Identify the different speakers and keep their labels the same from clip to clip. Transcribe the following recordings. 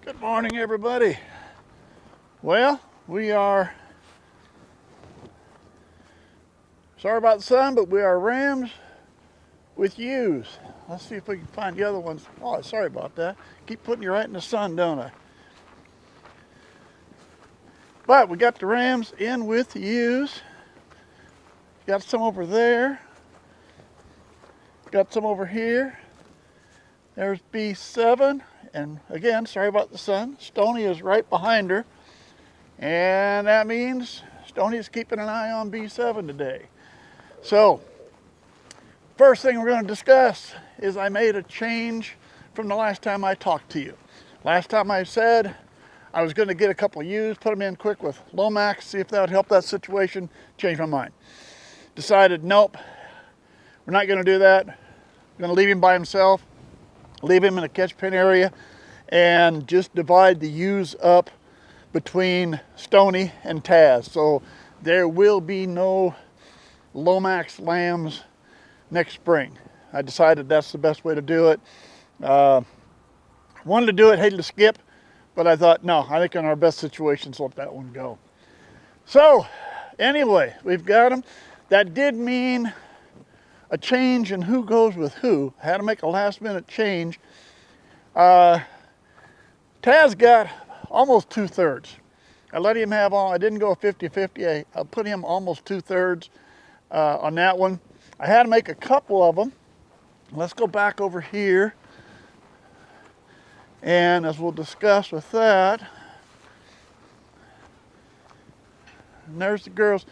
Speaker 1: Good morning, everybody. Well, we are, sorry about the sun, but we are rams with ewes. Let's see if we can find the other ones. Oh, sorry about that. Keep putting you right in the sun, don't I? But we got the rams in with the ewes. Got some over there. Got some over here. There's B7. And again, sorry about the sun. Stony is right behind her. And that means Stony is keeping an eye on B7 today. So, first thing we're going to discuss is I made a change from the last time I talked to you. Last time I said I was going to get a couple of ewes, put them in quick with Lomax, see if that would help that situation. Changed my mind. Decided, nope, we're not going to do that. We're going to leave him by himself. Leave him in a catch pen area and just divide the ewes up between Stony and Taz. So there will be no Lomax lambs next spring. I decided that's the best way to do it. Wanted to do it, hated to skip, but I thought, no, I think in our best situations, let that one go. So anyway, we've got them. That did mean a change in who goes with who. I had to make a last minute change. Taz got almost 2/3. I let him have all, I didn't go 50-50. I put him almost 2/3 on that one. I had to make a couple of them. Let's go back over here. And as we'll discuss with that, and there's the girls.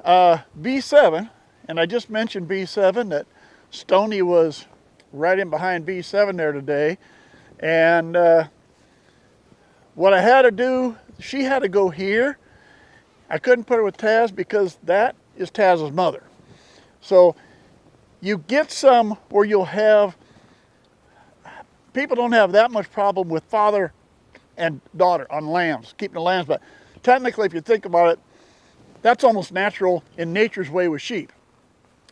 Speaker 1: B7, and I just mentioned B7, that Stony was right in behind B7 there today. And what I had to do, she had to go here. I couldn't put her with Taz because that is Taz's mother. So you get some where you'll have, people don't have that much problem with father and daughter on lambs, keeping the lambs, but technically if you think about it, that's almost natural in nature's way with sheep.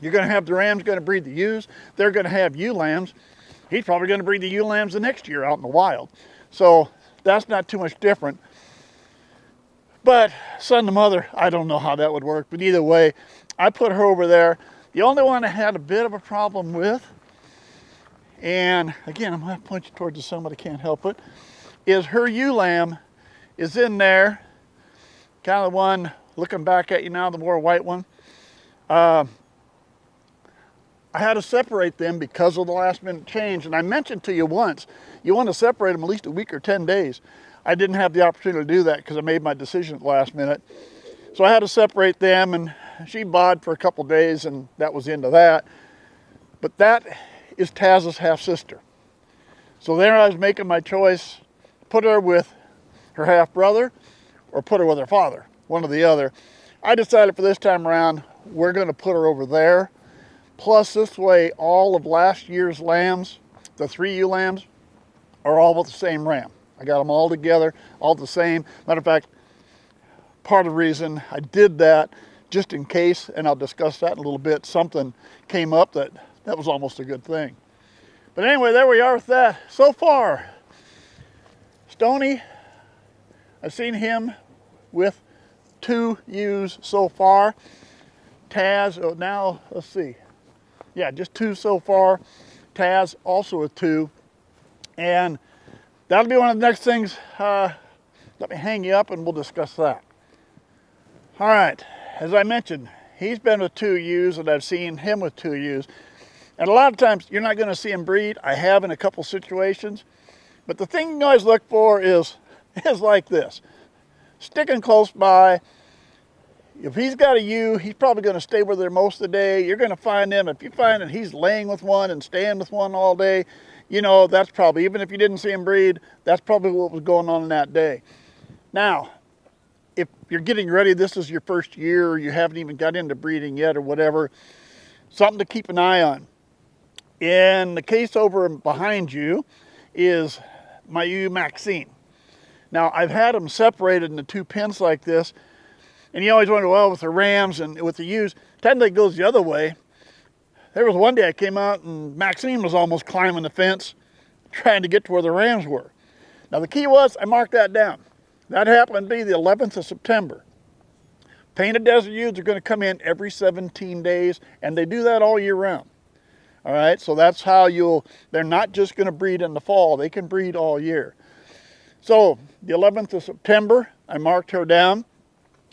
Speaker 1: You're going to have the rams going to breed the ewes. They're going to have ewe lambs. He's probably going to breed the ewe lambs the next year out in the wild. So that's not too much different. But son to mother, I don't know how that would work. But either way, I put her over there. The only one I had a bit of a problem with, and again, I'm going to point you towards the sun, but I can't help it, is her ewe lamb is in there. Kind of the one looking back at you now, the more white one. I had to separate them because of the last minute change. And I mentioned to you once, you want to separate them at least a week or 10 days. I didn't have the opportunity to do that because I made my decision at the last minute. So I had to separate them, and she bawed for a couple days, and that was the end of that. But that is Taz's half sister. So there I was making my choice, put her with her half brother or put her with her father, one or the other. I decided for this time around, we're going to put her over there. Plus this way, all of last year's lambs, the 3 ewe lambs, are all with the same ram. I got them all together, all the same. Matter of fact, part of the reason I did that, just in case, and I'll discuss that in a little bit, something came up that was almost a good thing. But anyway, there we are with that. So far, Stony, I've seen him with 2 ewes so far. Taz, oh, now, let's see. Yeah, just 2 so far. Taz also with 2. And that'll be one of the next things. Let me hang you up and we'll discuss that. All right, as I mentioned, he's been with 2 ewes and I've seen him with 2 ewes. And a lot of times you're not going to see him breed. I have in a couple situations. But the thing you always look for is like this. Sticking close by. If he's got a ewe, he's probably going to stay with her most of the day. You're going to find him. If you find that he's laying with one and staying with one all day, you know, that's probably, even if you didn't see him breed, that's probably what was going on in that day. Now, if you're getting ready, this is your first year, or you haven't even got into breeding yet or whatever, something to keep an eye on. In the case over behind you is my ewe Maxine. Now, I've had them separated into 2 pens like this. And you always wonder, well, with the rams and with the ewes, technically it goes the other way. There was one day I came out and Maxine was almost climbing the fence trying to get to where the rams were. Now the key was I marked that down. That happened to be the 11th of September. Painted desert ewes are going to come in every 17 days, and they do that all year round. All right, so that's how they're not just going to breed in the fall, they can breed all year. So the 11th of September, I marked her down.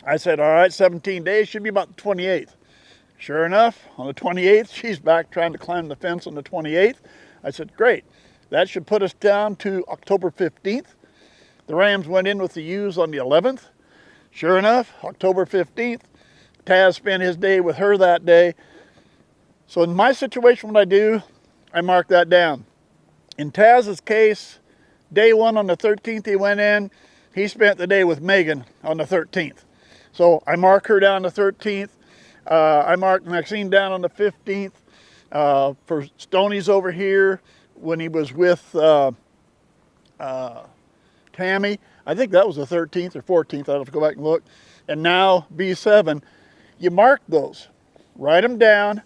Speaker 1: I said, all right, 17 days, should be about the 28th. Sure enough, on the 28th, she's back trying to climb the fence on the 28th. I said, great, that should put us down to October 15th. The rams went in with the ewes on the 11th. Sure enough, October 15th, Taz spent his day with her that day. So in my situation, what I do, I mark that down. In Taz's case, day one on the 13th he went in, he spent the day with Megan on the 13th. So I mark her down the 13th. I marked Maxine down on the 15th. For Stoney's over here, when he was with Tammy, I think that was the 13th or 14th. I'll have to go back and look. And now B7, you mark those, write them down,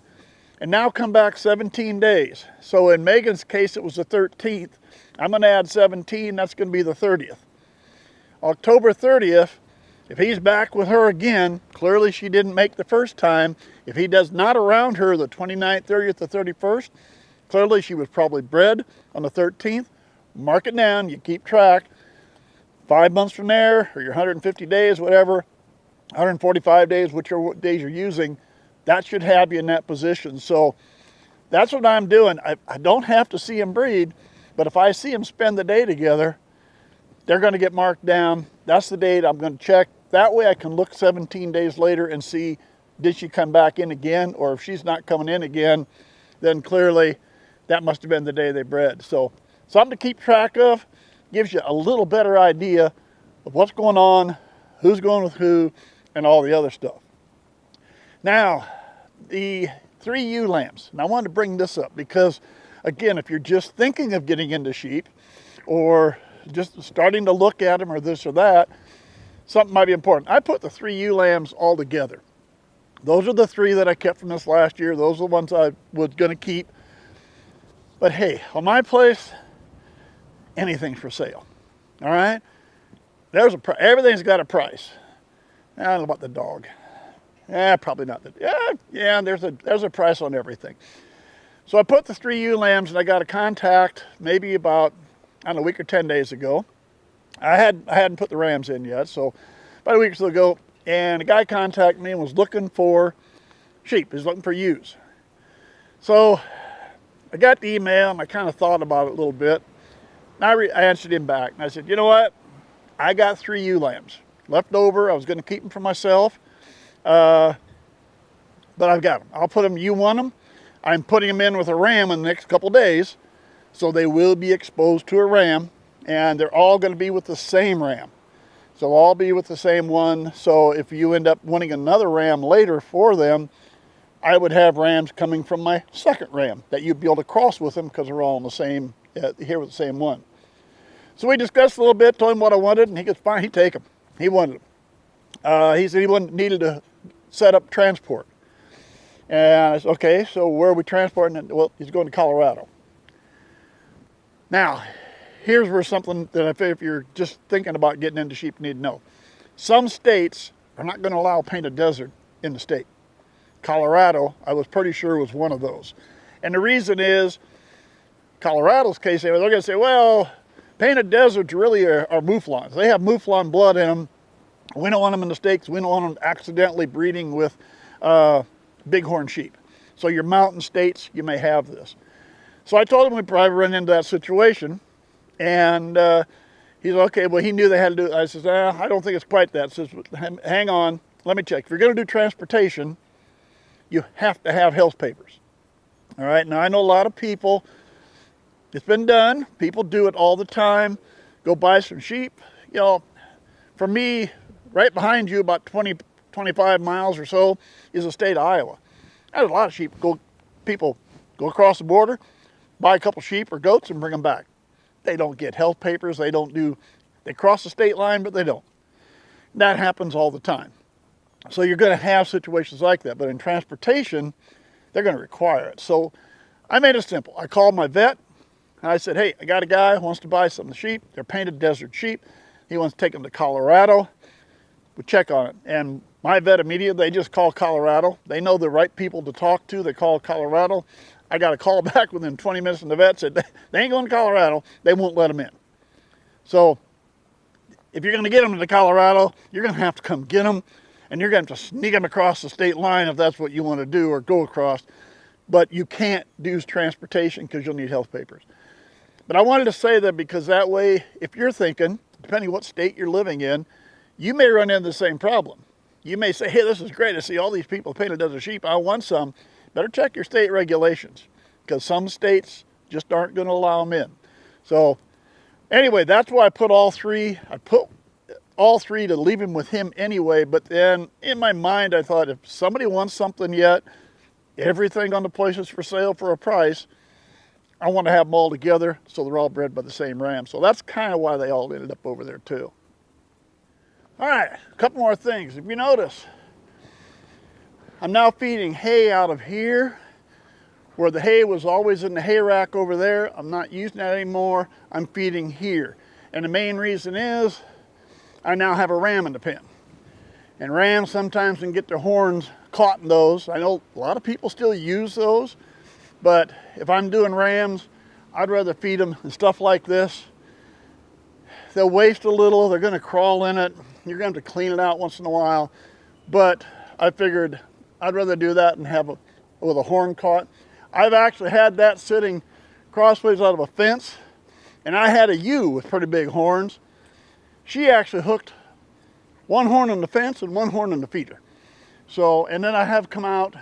Speaker 1: and now come back 17 days. So in Megan's case, it was the 13th. I'm going to add 17. That's going to be the 30th. October 30th, if he's back with her again, clearly she didn't make the first time. If he does not around her the 29th, 30th, or 31st, clearly she was probably bred on the 13th. Mark it down. You keep track. 5 months from there, or your 150 days, whatever, 145 days, whichever days you're using, that should have you in that position. So that's what I'm doing. I don't have to see them breed, but if I see them spend the day together, they're going to get marked down. That's the date I'm going to check. That way I can look 17 days later and see, did she come back in again? Or if she's not coming in again, then clearly that must have been the day they bred. So something to keep track of. Gives you a little better idea of what's going on, who's going with who, and all the other stuff. Now, the 3 ewe lambs. And I wanted to bring this up because, again, if you're just thinking of getting into sheep or just starting to look at them or this or that, something might be important. I put the 3 ewe lambs all together. Those are the 3 that I kept from this last year. Those are the ones I was going to keep. But hey, on my place, anything's for sale. All right? There's everything's got a price. I don't know about the dog. Probably not. There's a price on everything. So I put the 3 ewe lambs, and I got a contact maybe about, I don't know, a week or 10 days ago. I hadn't put the rams in yet, so about a week or so ago, and a guy contacted me and was looking for sheep. He was looking for ewes. So I got the email, and I kind of thought about it a little bit. I answered him back, and I said, you know what? I got 3 ewe lambs left over. I was going to keep them for myself, but I've got them. I'll put them, you want them? I'm putting them in with a ram in the next couple days, so they will be exposed to a ram, and they're all going to be with the same ram. So they'll all be with the same one, so if you end up wanting another ram later for them, I would have rams coming from my second ram that you'd be able to cross with them because they're all in the same, here with the same one. So we discussed a little bit, told him what I wanted, and he goes, fine, he'd take them. He wanted them. He said he needed to set up transport. And I said, okay, so where are we transporting it? Well, he's going to Colorado. Now, here's where something that I think if you're just thinking about getting into sheep, you need to know. Some states are not going to allow painted desert in the state. Colorado, I was pretty sure, was one of those. And the reason is, Colorado's case, they're going to say, well, painted deserts really are mouflons. They have mouflon blood in them. We don't want them in the states. We don't want them accidentally breeding with bighorn sheep. So your mountain states, you may have this. So I told him we'd probably run into that situation. And he's okay, well, he knew they had to do it. I said, I don't think it's quite that. He says, hang on, let me check. If you're going to do transportation, you have to have health papers. All right, now I know a lot of people, it's been done. People do it all the time. Go buy some sheep. You know, for me, right behind you, about 20, 25 miles or so, is the state of Iowa. There's a lot of sheep. People go across the border, buy a couple sheep or goats and bring them back. They don't get health papers. They cross the state line, but they don't. That happens all the time. So you're going to have situations like that. But in transportation, they're going to require it. So I made it simple. I called my vet, And I said, hey, I got a guy who wants to buy some of the sheep. They're painted desert sheep. He wants to take them to Colorado. We check on it. And my vet immediately, they just call Colorado. They know the right people to talk to. They call Colorado. I got a call back within 20 minutes, and the vet said, they ain't going to Colorado. They won't let them in. So if you're going to get them to Colorado, you're going to have to come get them, and you're going to have to sneak them across the state line if that's what you want to do, or go across. But you can't do transportation because you'll need health papers. But I wanted to say that because that way, if you're thinking, depending what state you're living in, you may run into the same problem. You may say, hey, this is great. I see all these people painted desert sheep. I want some. Better check your state regulations, because some states just aren't going to allow them in. So anyway, that's why I put all three. I put all three to leave him with him anyway. But then in my mind, I thought, if somebody wants something yet, everything on the place is for sale for a price, I want to have them all together so they're all bred by the same ram. So that's kind of why they all ended up over there too. All right, a couple more things. If you notice, I'm now feeding hay out of here, where the hay was always in the hay rack over there. I'm not using that anymore. I'm feeding here. And the main reason is I now have a ram in the pen. And rams sometimes can get their horns caught in those. I know a lot of people still use those, but if I'm doing rams, I'd rather feed them and stuff like this. They'll waste a little, they're gonna crawl in it. You're gonna have to clean it out once in a while. But I figured I'd rather do that and have with a horn caught. I've actually had that sitting crossways out of a fence, and I had a ewe with pretty big horns. She actually hooked one horn on the fence and one horn on the feeder. So, and then I have come out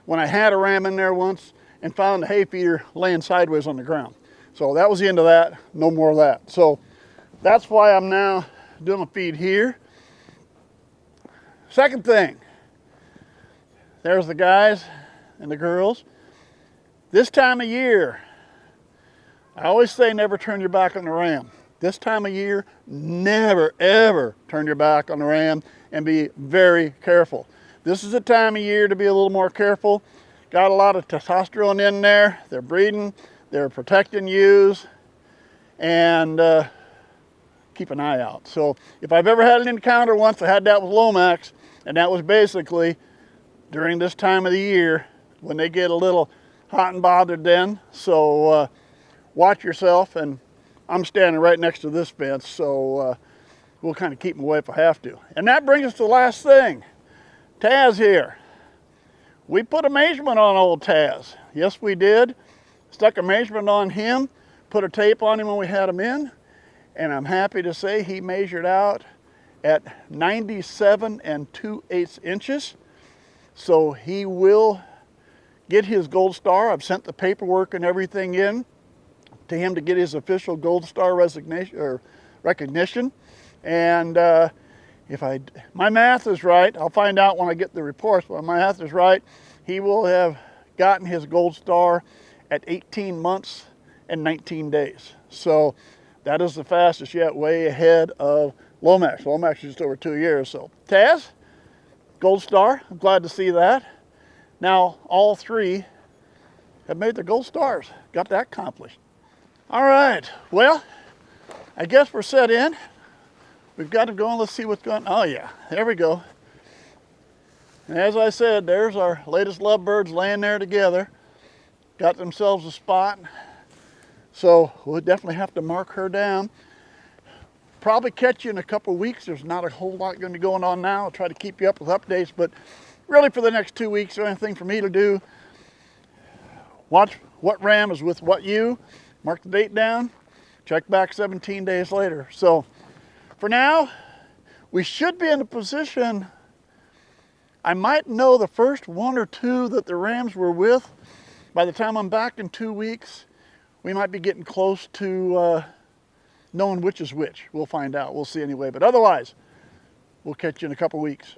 Speaker 1: when I had a ram in there once and found the hay feeder laying sideways on the ground. So that was the end of that, no more of that. So that's why I'm now doing a feed here. Second thing, there's the guys and the girls. This time of year, I always say never turn your back on the ram. This time of year, never ever turn your back on the ram, and be very careful. This is the time of year to be a little more careful. Got a lot of testosterone in there. They're breeding, they're protecting ewes, and keep an eye out. So if I've ever had an encounter once, I had that with Lomax, and that was basically during this time of the year when they get a little hot and bothered then. So watch yourself, and I'm standing right next to this fence, so we'll kind of keep them away if I have to. And that brings us to the last thing. Taz here. We put a measurement on old Taz. Yes, we did. Stuck a measurement on him, put a tape on him when we had him in, and I'm happy to say he measured out at 97 2/8 inches. So he will get his gold star. I've sent the paperwork and everything in to him to get his official gold star recognition. And if my math is right, I'll find out when I get the reports, but if my math is right, he will have gotten his gold star at 18 months and 19 days. So that is the fastest yet, way ahead of Lomax. Lomax is just over 2 years. So Taz, gold star, I'm glad to see that. Now all three have made their gold stars, got that accomplished. All right, well, I guess we're set in. We've got to go and let's see what's going on. Oh yeah, there we go. And as I said, there's our latest lovebirds laying there together. Got themselves a spot. So we'll definitely have to mark her down. Probably catch you in a couple of weeks. There's not a whole lot going to be going on now. I'll try to keep you up with updates, but really for the next 2 weeks, there's anything for me to do. Watch what ram is with what ewe. Mark the date down. Check back 17 days later. So for now, we should be in a position, I might know the first 1 or 2 that the rams were with. By the time I'm back in 2 weeks, we might be getting close to knowing which is which. We'll find out. We'll see anyway. But otherwise, we'll catch you in a couple weeks.